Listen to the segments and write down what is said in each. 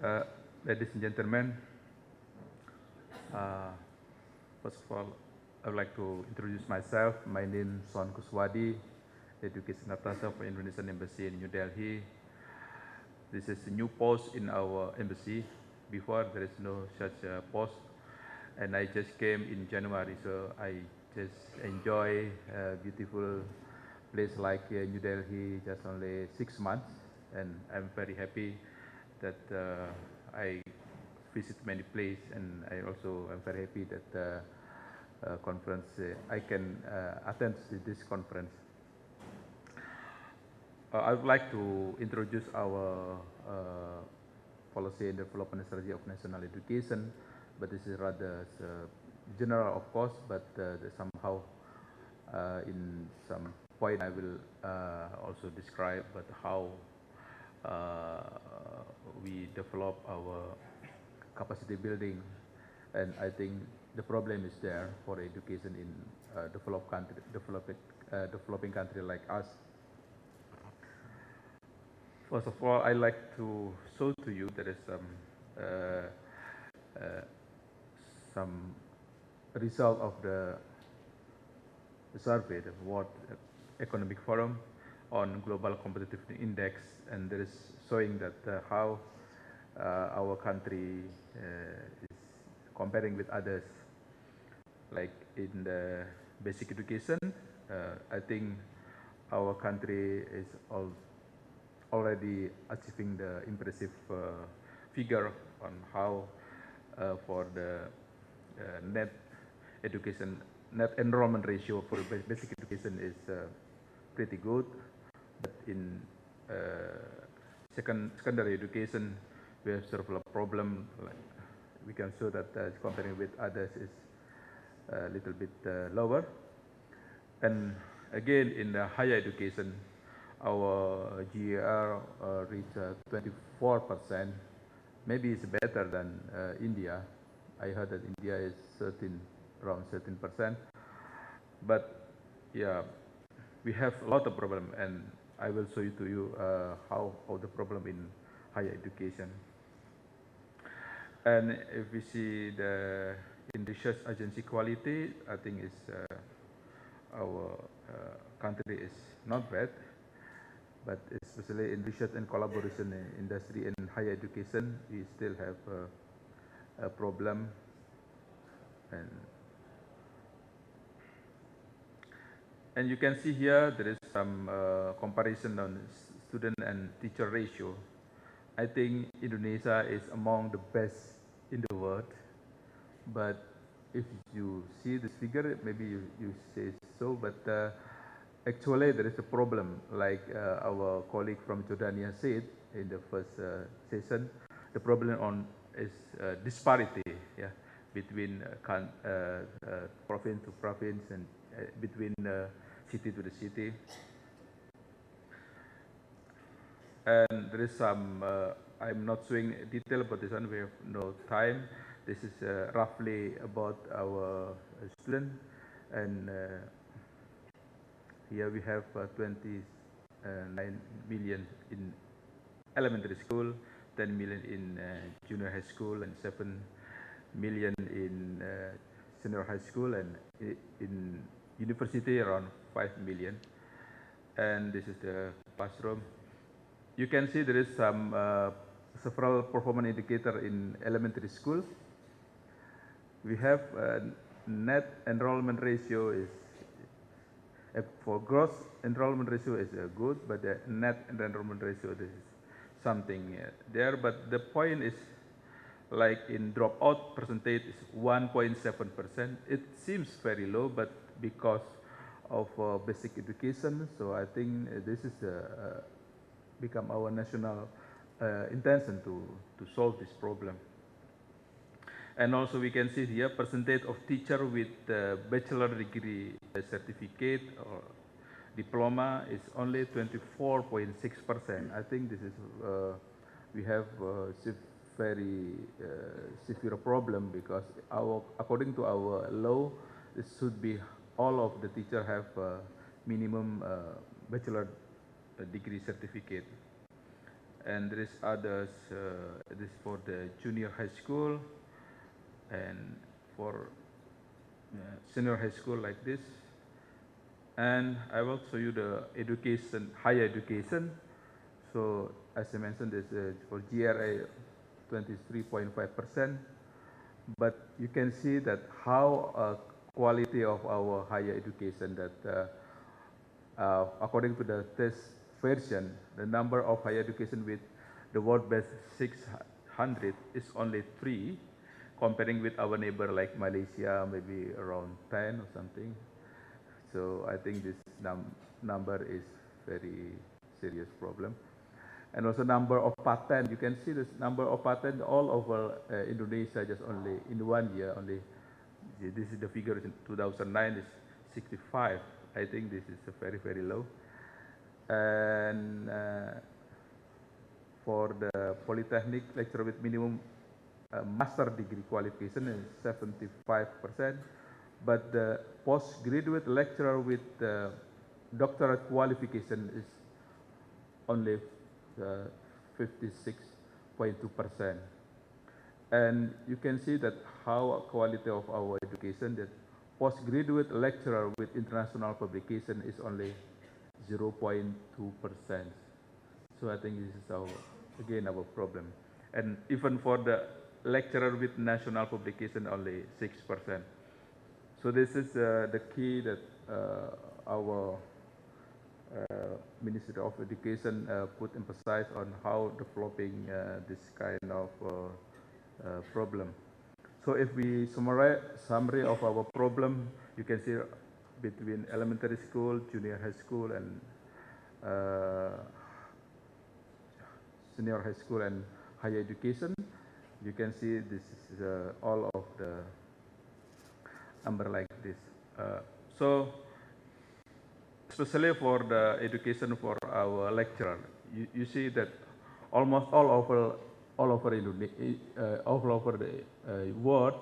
Uh, Ladies and gentlemen, uh, first of all, I would like to introduce myself. My name is Kuswadi, Education Attache for Indonesian Embassy in New Delhi. This is a new post in our embassy. Before, there is no such post. And I just came in January, so I just enjoy a beautiful place like New Delhi, just only 6 months. And I'm very happy that I visit many places, and I also am very happy that conference I can attend this conference. I would like to introduce our policy and development strategy of national education, but this is rather general, of course, but somehow in some point I will also describe but how we develop our capacity building, and I think the problem is there for education in developing country like us. First of all, I like to show to you there is some result of the survey, the World Economic Forum on Global Competitiveness Index, and there is showing that how our country is comparing with others. Like in the basic education, I think our country is already achieving the impressive figure on how for the net enrollment ratio for basic education is pretty good, but in secondary education we have several problem. Like we can show that comparing with others is a little bit lower, and again in the higher education our GAR reached 24%. Maybe it's better than India. I heard that India is around 13%. But yeah, we have a lot of problem, and I will show you to you how the problem in higher education. And if we see the in research agency quality, I think it's our country is not bad. But especially in research and collaboration industry and higher education, we still have a problem. And you can see here there is some comparison on student and teacher ratio. I think Indonesia is among the best in the world. But if you see this figure, maybe you say so, but actually there is a problem, like our colleague from Jordania said in the first session. The problem is disparity, yeah, between province to province and between city to the city. And there is some, I'm not showing detail about this one, we have no time. This is roughly about our student, and here we have 29 million in elementary school, 10 million in junior high school, and 7 million in senior high school, and in university around 5 million. And this is the classroom. You can see there is some several performance indicator in elementary school. We have net enrollment ratio is for gross enrollment ratio is good, but the net enrollment ratio is something there. But the point is, like in dropout percentage is 1.7%. It seems very low, but because of basic education, so I think this is become our national intention to solve this problem. And also we can see here percentage of teacher with bachelor degree certificate or diploma is only 24.6%. I think this is we have very severe problem, because according to our law, it should be all of the teacher have minimum bachelor degree certificate. And there is others this for the junior high school, and for senior high school like this. And I will show you the education, higher education. So as I mentioned, this for GRA 23.5%, but you can see that how quality of our higher education that according to the test version, the number of higher education with the world best 600 is only 3, comparing with our neighbor like Malaysia, maybe around 10 or something. So I think this number is very serious problem. And also number of patent, you can see this number of patent all over Indonesia just only in 1 year only. This is the figure in 2009 is 65. I think this is very, very low. And for the polytechnic lecturer with minimum master degree qualification is 75%, but the postgraduate lecturer with doctorate qualification is only 56.2%. And you can see that how quality of our education, that postgraduate lecturer with international publication is only 0.2%. So I think this is our, again, our problem. And even for the lecturer with national publication, only 6%. So this is the key that our Ministry of Education put emphasis on how developing this kind of problem. So if we summarize summary of our problem, you can see between elementary school, junior high school, and senior high school and higher education. You can see this is all of the number like this. So especially for the education for our lecturer, you see that almost all over Indonesia, all over the world,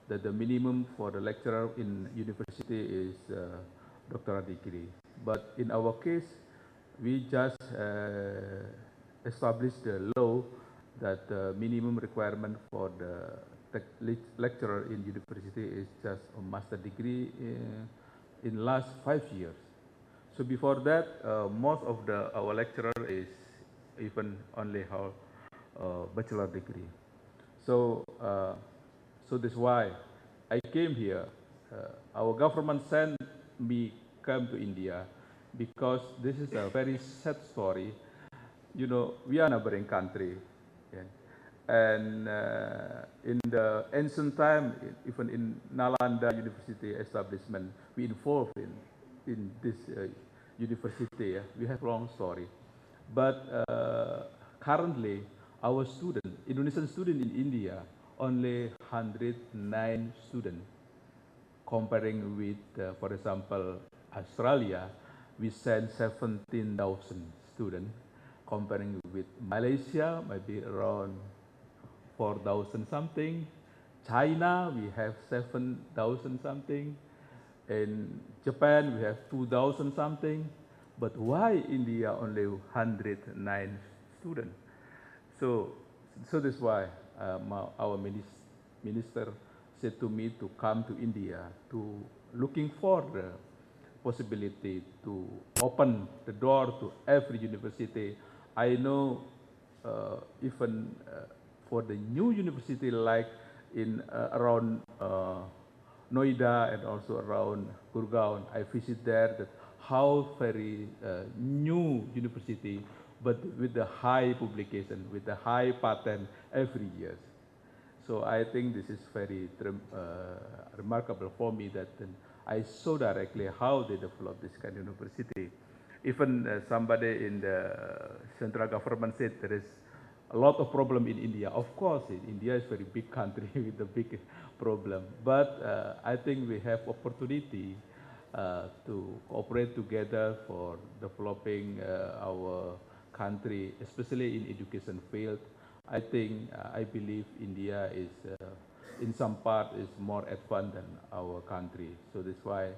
that the minimum for the lecturer in university is doctoral degree. But in our case, we just established the law that the minimum requirement for the lecturer in university is just a master degree in last 5 years. So before that, most of our lecturer is even only have bachelor degree. So, so that's why I came here. Our government sent me come to India because this is a very sad story. You know, we are a neighboring country, yeah. And in the ancient time, even in Nalanda University establishment, we involved in this university. Yeah. We have long story, but currently our student, Indonesian student in India, only 109 students, comparing with, for example, Australia, we send 17,000 students, comparing with Malaysia, maybe around 4,000 something. China, we have 7,000 something. In Japan, we have 2,000 something. But why India only 109 students? So that's why our minister said to me to come to India to looking for the possibility to open the door to every university. I know even for the new university like in around Noida and also around Gurgaon, I visit there that how very new university, but with the high publication, with the high patent every year. So I think this is very remarkable for me that I saw directly how they develop this kind of university. Even somebody in the central government said there is a lot of problem in India. Of course, India is a very big country with a big problem. But I think we have opportunity to cooperate together for developing our country, especially in education field. I think, I believe India is, in some part, is more advanced than our country. So that's why,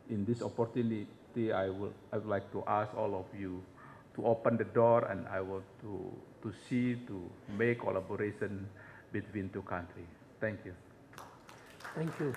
in this opportunity, I would like to ask all of you to open the door, and I want to to see, to make collaboration between two countries. Thank you. Thank you.